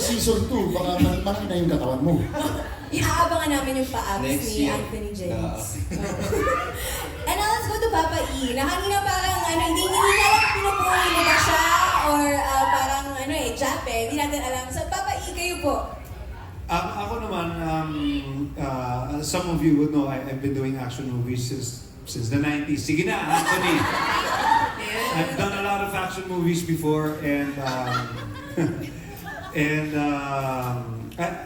season 2, baka malaki na yung katawan mo. Iaabangan namin yung pa-abs Next ni year. Anthony James. And now, let's go to Papa E. Na kanina parang hindi na lang pinupuwi mo ba siya or parang Jape, hindi natin alam. So Papa E, kayo po. Ako naman, some of you would know I've been doing action movies since the 90s. Sige na, Anthony! I've done a lot of action movies before and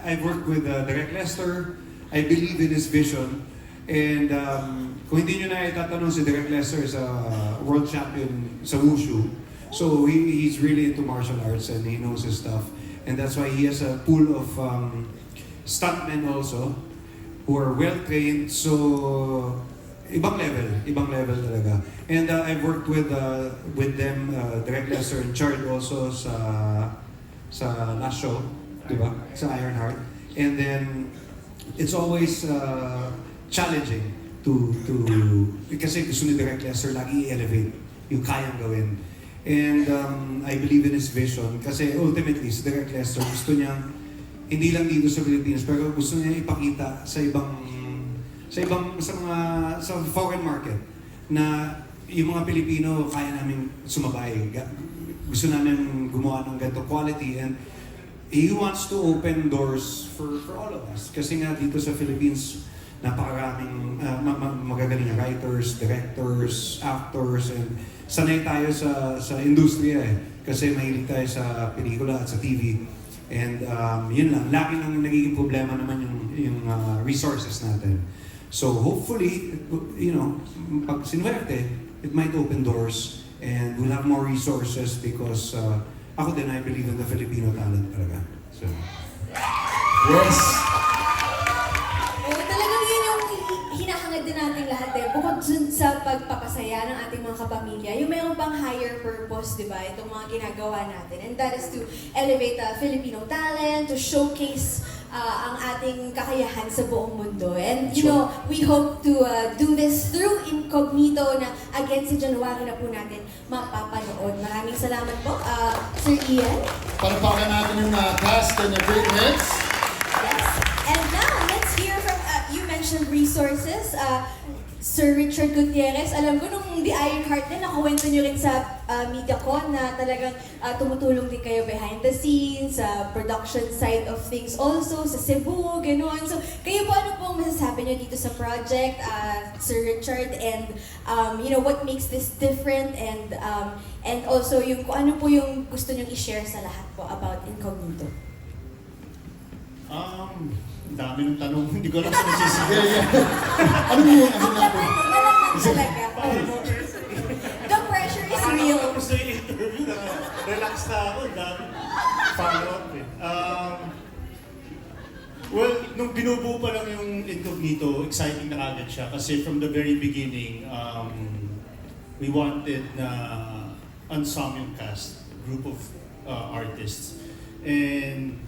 I've worked with Direk Lester. I believe in his vision. And kung hindi nyo na itatanong, si Direk Lester is a world champion sa Wushu. So he's really into martial arts and he knows his stuff. And that's why he has a pool of stuntmen also who are well trained. So ibang level talaga. And I've worked with them, Direk Lester and Chard also sa last show, di ba? Sa Ironheart. And then it's always challenging to kasi gusto ni Direk Lester lagi i-elevate yung kayang gawin. And I believe in his vision kasi ultimately si Direk Lester gusto niya hindi lang dito sa Pilipinas pero gusto niya ipakita sa foreign market na yung mga Pilipino kaya namin sumabay. Gusto namin gumawa ng ganito quality and he wants to open doors for all of us. Kasi nga dito sa Philippines napakaraming magagaling na writers, directors, actors, and sanay tayo sa industriya eh. Kasi mahilig tayo sa pelikula at sa TV. And yun lang, laki nang nagiging problema naman yung resources natin. So hopefully, pag sinuwerte, it might open doors and we'll have more resources because ako din, I believe in the Filipino talent talaga. So. Yes! Talagang yun yung hinahangad din natin lahat eh. Bukod dun sa pagpapasaya ng ating mga kapamilya, yung mayroon pang higher purpose, di ba? Itong mga ginagawa natin. And that is to elevate Filipino talent, to showcase ang ating kakayahan sa buong mundo. And we hope to do this through Incognito na again sa January na po natin mapapanood. Maraming salamat po, Sir Ian. Palapakan natin yung cast and the great hits. Yes. And now, let's hear from, you mentioned resources. Sir Richard Gutierrez, alam ko nung The Ironheart din, nakuwento nyo rin sa MediaCon na talagang tumutulong din kayo behind the scenes, sa production side of things also, sa Cebu, gano'n. So, kayo po, ano pong masasabi nyo dito sa project, Sir Richard, and what makes this different, and also yung kung ano po yung gusto nyo i-share sa lahat po about Incognito? Ang dami ng tanong, hindi ko alam kung nasisigaw. Ano mo Ang laman talaga. The pressure is real. Tapos na yung interview, relax na ako, ang dami. Follow-up eh. Well, nung binubuo pa lang yung Incognito, exciting na agad siya kasi from the very beginning, we wanted na ensemble cast, group of artists. And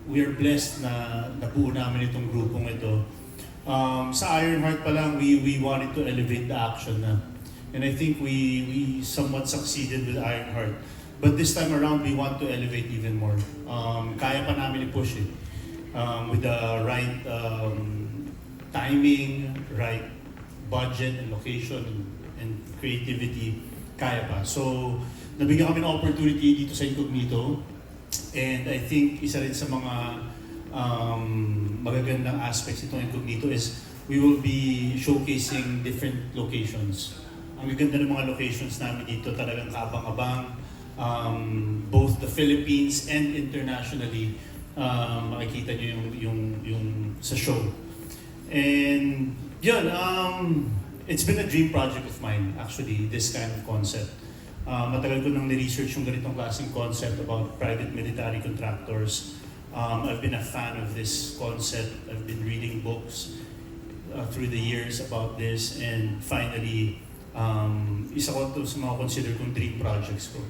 we are blessed na nabuo namin itong grupong ito. Sa Ironheart pa lang, we wanted to elevate the action na. And I think we somewhat succeeded with Ironheart. But this time around, we want to elevate even more. Kaya pa namin i-push it. With the right timing, right budget and location and creativity, kaya pa. So, nabigyan kami ng opportunity dito sa Incognito. And I think isa rin sa mga magagandang aspects itong Incognito is we will be showcasing different locations. Ang gaganda ng mga locations namin dito talagang kaabang-abang. Both the Philippines and internationally, makikita nyo yung sa show. And yun, it's been a dream project of mine actually, this kind of concept. Matagal ko nang ni-research yung ganitong klaseng concept about private military contractors. I've been a fan of this concept. I've been reading books through the years about this, and finally, isa ko ito sa mga consider kong dream projects ko.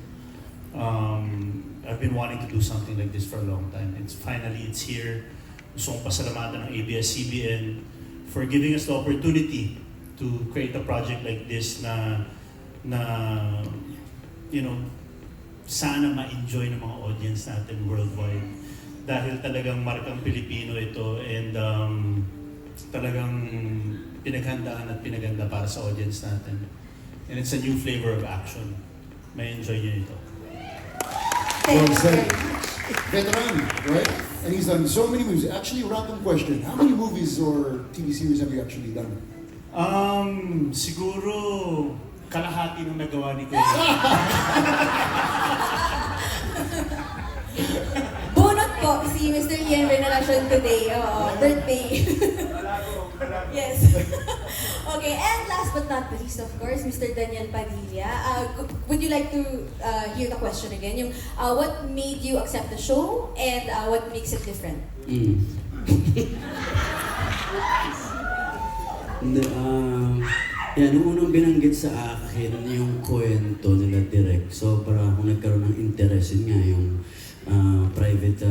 I've been wanting to do something like this for a long time. It's here. Gusto kong pasalamatan ng ABS-CBN for giving us the opportunity to create a project like this na sana ma-enjoy ng mga audience natin worldwide. dahil talagang markang Pilipino ito and talagang pinaghandaan at pinaganda para sa audience natin. And it's a new flavor of action. May enjoy niyo ito. Thank Well you said. very much. Veteran, right? And he's done so many movies. Actually, random question. How many movies or TV series have you actually done? Siguro kalahati ng nagawa ni Kuya. Bunot po si Mr. Ian Veneracion today. Birthday. Yes. Okay, and last but not least, of course, Mr. Daniel Padilla. Would you like to hear the question again? Yung, what made you accept the show and what makes it different? Hindi, yan, nung unang binanggit sa akin yung kwento nila direct, so para akong nagkaroon ng interest, yun nga yung private,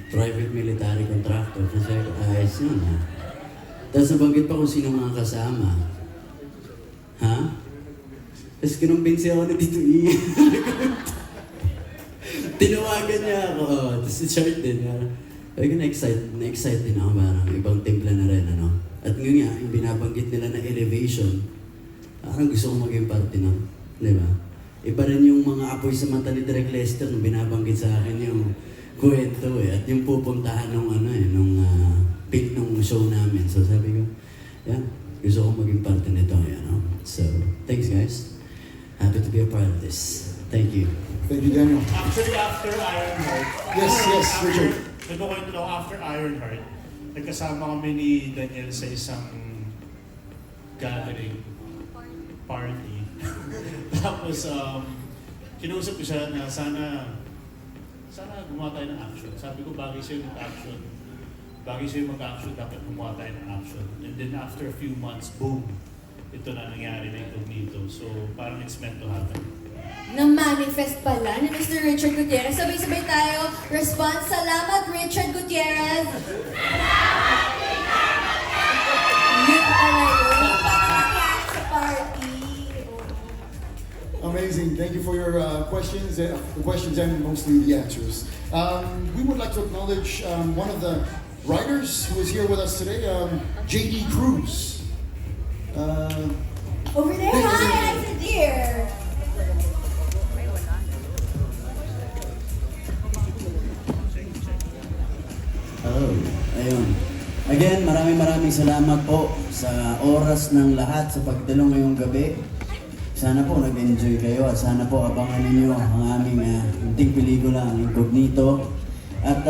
private military contractor. Kasi ayos yun ha. Tapos nabanggit pa kung sino mga kasama. Ha? Tapos kinumbinsi ako na dito Tinawagan niya ako. Tapos si Chart din. Kaya na-excite din ako. Parang ibang timpla na rin. Ano? At ngayon nga, yung binabanggit nila na elevation, parang gusto kong maging parte nun. Di ba? Iba rin yung mga apoy sa mata ni Direk Lester nung binabanggit sa akin yung kwento eh. At yung pupuntahan nung peak nung show namin. So sabi ko, yeah, gusto kong maging parte nito. So, thanks guys. Happy to be a part of this. Thank you. Thank you, Daniel. Actually, after Ironheart, Yes, Richard. Nagkukwento lang after Ironheart, nagkasama kami ni Daniel sa isang gathering, party. Tapos, kinausap ko siya na sana gumawa tayo ng action. Sabi ko, bagay sa'yo mag-action. Bagay sa'yo mag-action, dapat gumawa tayo ng action. And then after a few months, boom, ito na nangyari na Incognito. So, parang it's meant to happen. Na-manifest pala ni Mr. Richard Gutierrez. Sabay-sabay tayo. Response, salamat Richard Gutierrez. Yun pala yun. Parang nangyari sa party. Amazing. Thank you for your questions and mostly the answers. We would like to acknowledge one of the writers who is here with us today, J.D. Cruz. Over there, hi, I'm dear. Oh, ayun. Again, maraming salamat po sa oras ng lahat sa pagdalo ngayong gabi. Sana po nag-enjoy kayo at sana po abangan ninyo ang aming munting pelikula, ang Incognito. At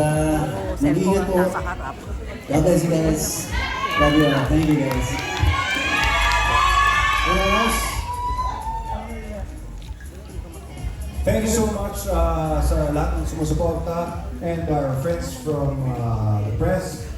mag-ingat po. God bless you guys. Love you all. Thank you guys. Anyone else? Thank you so much sa lahat ng sumusuporta and our friends from the press.